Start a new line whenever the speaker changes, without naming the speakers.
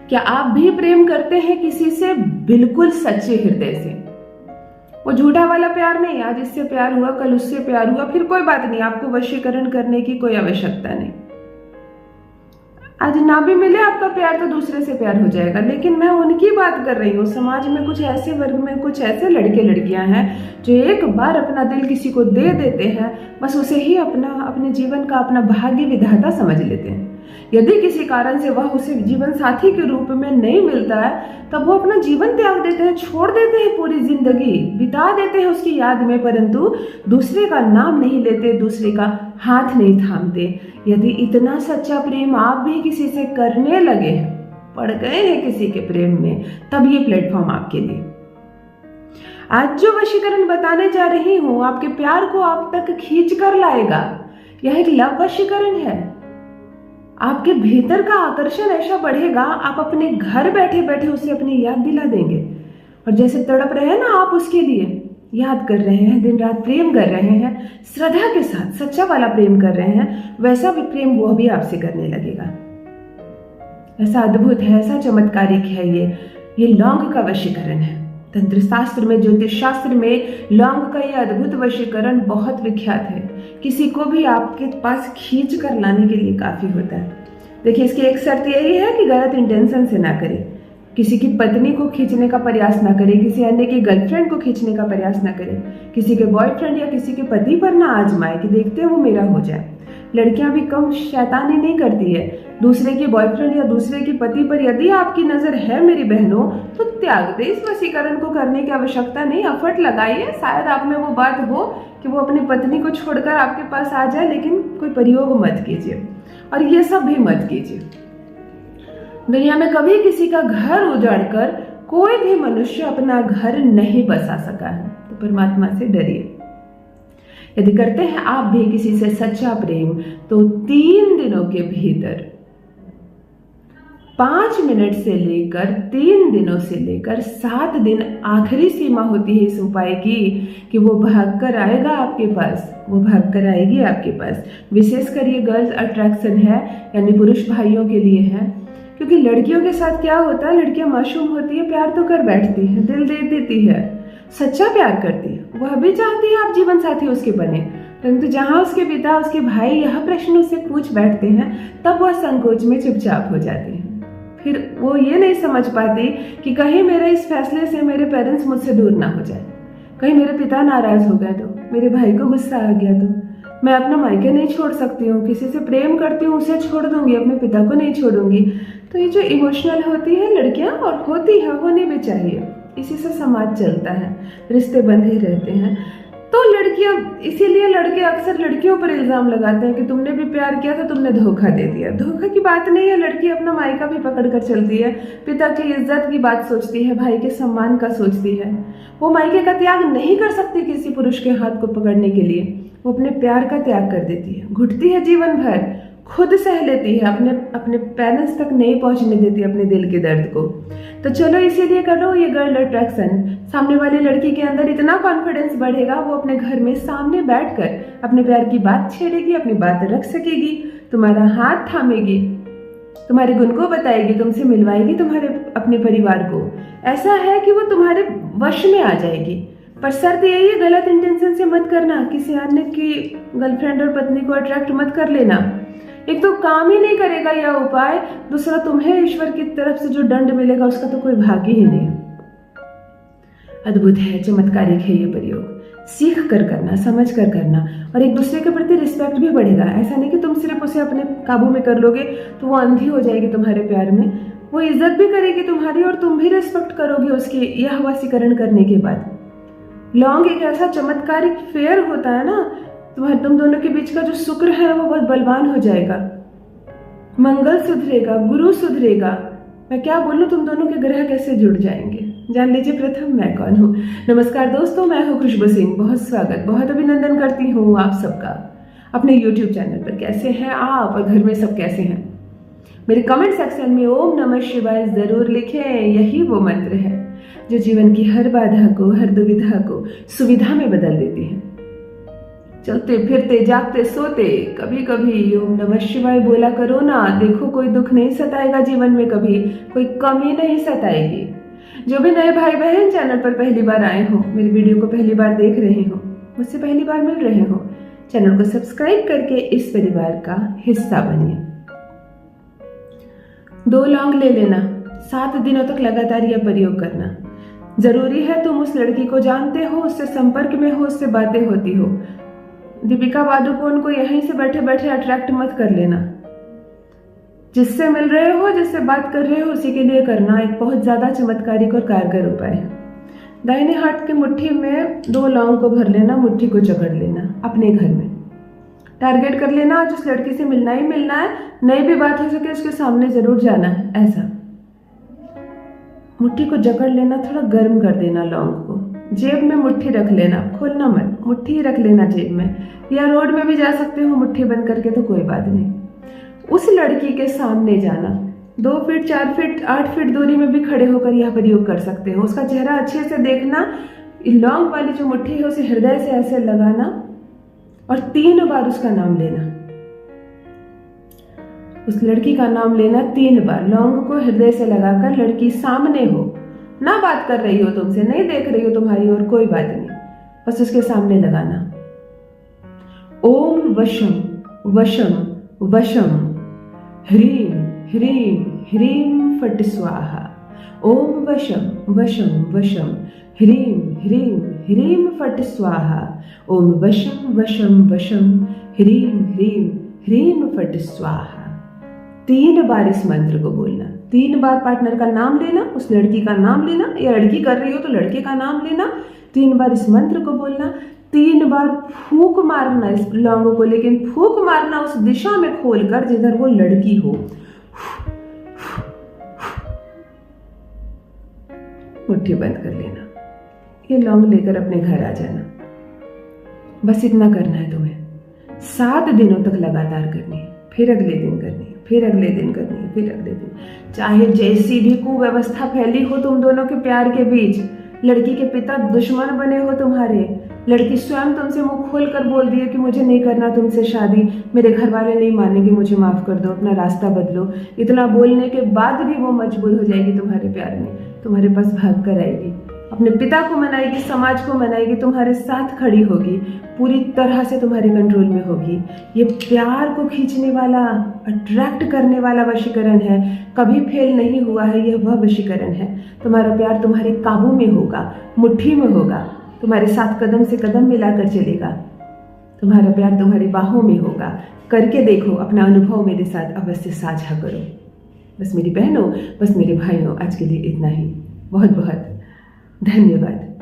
क्या आप भी प्रेम करते हैं किसी से बिल्कुल सच्चे हृदय से? वो झूठा वाला प्यार नहीं, आज इससे प्यार हुआ कल उससे प्यार हुआ, फिर कोई बात नहीं, आपको वशीकरण करने की कोई आवश्यकता नहीं। आज ना भी मिले आपका प्यार तो दूसरे से प्यार हो जाएगा। लेकिन मैं उनकी बात कर रही हूँ, समाज में कुछ ऐसे वर्ग में कुछ ऐसे लड़के लड़कियां हैं जो एक बार अपना दिल किसी को दे देते हैं, बस उसे ही अपने जीवन का अपना भाग्य विधाता समझ लेते हैं। यदि किसी कारण से वह उसे जीवन साथी के रूप में नहीं मिलता है, तब वो अपना जीवन त्याग देते हैं, छोड़ देते हैं, पूरी जिंदगी बिता देते हैं उसकी याद में, परंतु दूसरे का नाम नहीं लेते, दूसरे का हाथ नहीं थामते। यदि इतना सच्चा प्रेम आप भी किसी से करने लगे हैं, पड़ गए हैं किसी के प्रेम में, तब ये प्लेटफॉर्म आपके लिए। आज जो वशीकरण बताने जा रही हूं, आपके प्यार को आप तक खींच कर लाएगा। यह एक लव वशीकरण है। आपके भीतर का आकर्षण ऐसा बढ़ेगा, आप अपने घर बैठे बैठे उसे अपनी याद दिला देंगे। और जैसे तड़प रहे हैं ना आप उसके लिए, याद कर रहे हैं, दिन रात प्रेम कर रहे हैं, श्रद्धा के साथ सच्चा वाला प्रेम कर रहे हैं, वैसा भी प्रेम वो भी आपसे करने लगेगा। ऐसा अद्भुत है, ऐसा चमत्कारिक है ये लौंग का वशीकरण है। तंत्र शास्त्र में, ज्योतिष शास्त्र में लौंग का यह अद्भुत वशीकरण बहुत विख्यात है। किसी को भी आपके पास खींच कर लाने के लिए काफी होता है। देखिए, इसकी एक शर्त यही है कि गलत इंटेंशन से ना करें, किसी की पत्नी को खींचने का प्रयास ना करें, किसी अन्य की गर्लफ्रेंड को खींचने का प्रयास ना करें, किसी के बॉयफ्रेंड या किसी के पति पर ना आजमाए कि देखते हैं वो मेरा हो जाए। लड़कियां भी कम शैतानी नहीं करती है। दूसरे के बॉयफ्रेंड या दूसरे के पति पर यदि आपकी नजर है मेरी बहनों, तो त्याग दे, इस वशीकरण को करने की आवश्यकता नहीं। एफर्ट लगाइए, शायद आप में वो बात हो कि वो अपनी पत्नी को छोड़कर आपके पास आ जाए, लेकिन कोई प्रयोग मत कीजिए और ये सब भी मत कीजिए। दुनिया में कभी किसी का घर उजाड़कर कोई भी मनुष्य अपना घर नहीं बसा सका है, तो परमात्मा से डरिए। यदि करते हैं आप भी किसी से सच्चा प्रेम, तो 3 दिनों के भीतर 5 मिनट से लेकर 3 दिनों से लेकर 7 दिन आखिरी सीमा होती है इस उपाय की, कि वो भाग कर आएगा आपके पास, वो भाग कर आएगी आपके पास। विशेषकर ये गर्ल्स अट्रैक्शन है, यानी पुरुष भाइयों के लिए है। क्योंकि लड़कियों के साथ क्या होता है, लड़कियां मासूम होती है, प्यार तो कर बैठती है, दिल दे देती है, सच्चा प्यार करती है, वह भी चाहती है आप जीवन साथी उसके बने, परंतु जहां उसके पिता उसके भाई यह प्रश्न उससे पूछ बैठते हैं, तब वह संकोच में चुपचाप हो जाती है। फिर वो ये नहीं समझ पाती कि कहीं मेरे इस फैसले से मेरे पेरेंट्स मुझसे दूर ना हो जाए, कहीं मेरे पिता नाराज हो गए तो, मेरे भाई को गुस्सा आ गया तो, मैं अपना मायके नहीं छोड़ सकती हूँ, किसी से प्रेम करती हूँ उसे छोड़ दूंगी, अपने पिता को नहीं छोड़ूंगी। तो ये जो इमोशनल होती है लड़कियां, और होती है, होनी भी चाहिए, इसी से समाज चलता है, रिश्ते बंधे रहते हैं। तो लड़कियां, इसीलिए लड़के अक्सर लड़कियों पर इल्जाम लगाते हैं कि तुमने भी प्यार किया था, तुमने धोखा दे दिया। धोखा की बात नहीं है, लड़की अपना मायका भी पकड़ कर चलती है, पिता की इज्जत की बात सोचती है, भाई के सम्मान का सोचती है। वो मायके का त्याग नहीं कर सकती किसी पुरुष के हाथ को पकड़ने के लिए, वो अपने प्यार का त्याग कर देती है, घुटती है जीवन भर, खुद सह लेती है, अपने पेरेंट्स तक नहीं पहुंचने देती अपने दिल के दर्द को। तो चलो इसीलिए करो ये गर्ल अट्रैक्शन। सामने वाली लड़की के अंदर इतना कॉन्फिडेंस बढ़ेगा, वो अपने घर में सामने बैठकर अपने प्यार की बात छेड़ेगी, अपनी बात रख सकेगी, तुम्हारा हाथ थामेगी, तुम्हारे गुण को बताएगी, तुमसे मिलवाएगी तुम्हारे अपने परिवार को। ऐसा है कि वो तुम्हारे वश में आ जाएगी। पर शर्त यही है, गलत इंटेंशन से मत करना, किसी अन्य की गर्लफ्रेंड और पत्नी को अट्रैक्ट मत कर लेना। एक तो काम ही नहीं करेगा यह उपाय, दूसरा तुम्हें ईश्वर की तरफ से जो दंड मिलेगा उसका तो कोई भाग्य ही नहीं। अद्भुत है, चमत्कारिक है ये प्रयोग। सीख कर करना, समझ कर करना, और एक दूसरे के प्रति रिस्पेक्ट भी बढ़ेगा। ऐसा नहीं कि तुम सिर्फ उसे अपने काबू में कर लोगे तो वो अंधी हो जाएगी तुम्हारे प्यार में, वो इज्जत भी करेगी तुम्हारी और तुम भी रिस्पेक्ट करोगे उसकी, यह वशीकरण करने के बाद। लौंग एक ऐसा चमत्कारिक फेयर होता है ना, तुम दोनों के बीच का जो शुक्र है वो बहुत बलवान हो जाएगा, मंगल सुधरेगा, गुरु सुधरेगा, मैं क्या बोलूं, तुम दोनों के ग्रह कैसे जुड़ जाएंगे। जान लीजिए प्रथम मैं कौन हूँ। नमस्कार दोस्तों, मैं हूँ खुशबू सिंह। बहुत स्वागत, बहुत अभिनंदन करती हूँ आप सबका अपने YouTube चैनल पर। कैसे हैं आप और घर में सब कैसे हैं? मेरे कमेंट सेक्शन में ओम नमः शिवाय जरूर लिखें। यही वो मंत्र है जो जीवन की हर बाधा को, हर दुविधा को सुविधा में बदल देती है। चलते फिरते जागते सोते कभी कभी ओम नमः शिवाय बोला करो ना। देखो कोई दुख नहीं सताएगा जीवन में, कभी कोई कमी नहीं सताएगी। जो भी नए भाई बहन चैनल पर पहली बार आए हो, मेरी वीडियो को पहली बार देख रहे हो, मुझसे पहली बार मिल रहे हो, चैनल को सब्सक्राइब करके इस परिवार का हिस्सा बनिए। 2 लौंग ले लेना, 7 दिनों तक लगातार यह प्रयोग करना। जरूरी है तुम उस लड़की को जानते हो, उससे संपर्क में हो, उससे बातें होती हो। दीपिका पादुकोण को यहीं से बैठे बैठे अट्रैक्ट मत कर लेना। जिससे मिल रहे हो, जिससे बात कर रहे हो, उसी के लिए करना। एक बहुत ज्यादा चमत्कारिक और कारगर उपाय है। दाहिने हाथ की मुट्ठी में 2 लौंग को भर लेना, मुट्ठी को जकड़ लेना, अपने घर में टारगेट कर लेना। आज उस लड़की से मिलना ही मिलना है, नहीं भी बात हो सके उसके सामने जरूर जाना है। ऐसा मुट्ठी को जकड़ लेना, थोड़ा गर्म कर देना लौंग को। जेब में मुट्ठी रख लेना, खोलना मत, मुट्ठी रख लेना जेब में, या रोड में भी जा सकते हो मुट्ठी बंद करके, तो कोई बात नहीं। उस लड़की के सामने जाना, 2 फीट 4 फीट 8 फीट दूरी में भी खड़े होकर यह प्रयोग कर सकते हो। उसका चेहरा अच्छे से देखना, लौंग वाली जो मुट्ठी है उसे हृदय से ऐसे लगाना और 3 बार उसका नाम लेना। उस लड़की का नाम लेना 3 बार। लौंग को हृदय से लगाकर, लड़की सामने हो, ना बात कर रही हो तुमसे, नहीं देख रही हो तुम्हारी और, कोई बात नहीं, बस उसके सामने लगाना। ओम वशम वशम वशम ह्रीम ह्रीम ह्रीम फट स्वाहा। ओम वशम वशम वशम ह्रीम ह्रीम ह्रीम फट स्वाहा। ओम वशम वशम वशम ह्रीम ह्रीम ह्रीम फट स्वाहा। 3 बार इस मंत्र को बोलना। 3 बार पार्टनर का नाम लेना, उस लड़की का नाम लेना, या लड़की कर रही हो तो लड़के का नाम लेना। 3 बार इस मंत्र को बोलना। 3 बार फूंक मारना इस लौंगों को, लेकिन फूंक मारना उस दिशा में खोलकर जिधर वो लड़की हो। मुट्ठी बंद कर लेना। ये लौंग लेकर अपने घर आ जाना। बस इतना करना है तुम्हें। 7 दिनों तक लगातार करनी है, फिर अगले दिन करनी है, फिर अगले दिन करनी है, फिर अगले दिन। चाहे जैसी भी कुव्यवस्था फैली हो तुम दोनों के प्यार के बीच, लड़की के पिता दुश्मन बने हो तुम्हारे, लड़की स्वयं तुमसे मुंह खोल कर बोल दिए कि मुझे नहीं करना तुमसे शादी, मेरे घर वाले नहीं मानेंगे, मुझे माफ कर दो, अपना रास्ता बदलो। इतना बोलने के बाद भी वो मजबूर हो जाएगी तुम्हारे प्यार में, तुम्हारे पास भाग कर आएगी, अपने पिता को मनाएगी, समाज को मनाएगी, तुम्हारे साथ खड़ी होगी, पूरी तरह से तुम्हारे कंट्रोल में होगी। ये प्यार को खींचने वाला, अट्रैक्ट करने वाला वशीकरण है, कभी फेल नहीं हुआ है। यह वह वशीकरण है। तुम्हारा प्यार तुम्हारे काबू में होगा, मुट्ठी में होगा, तुम्हारे साथ कदम से कदम मिलाकर चलेगा। तुम्हारा प्यार तुम्हारी बाहों में होगा। करके देखो, अपना अनुभव मेरे साथ अवश्य साझा करो। बस मेरी बहनों, बस मेरे भाइयों, आज के लिए इतना ही। बहुत बहुत धन्यवाद।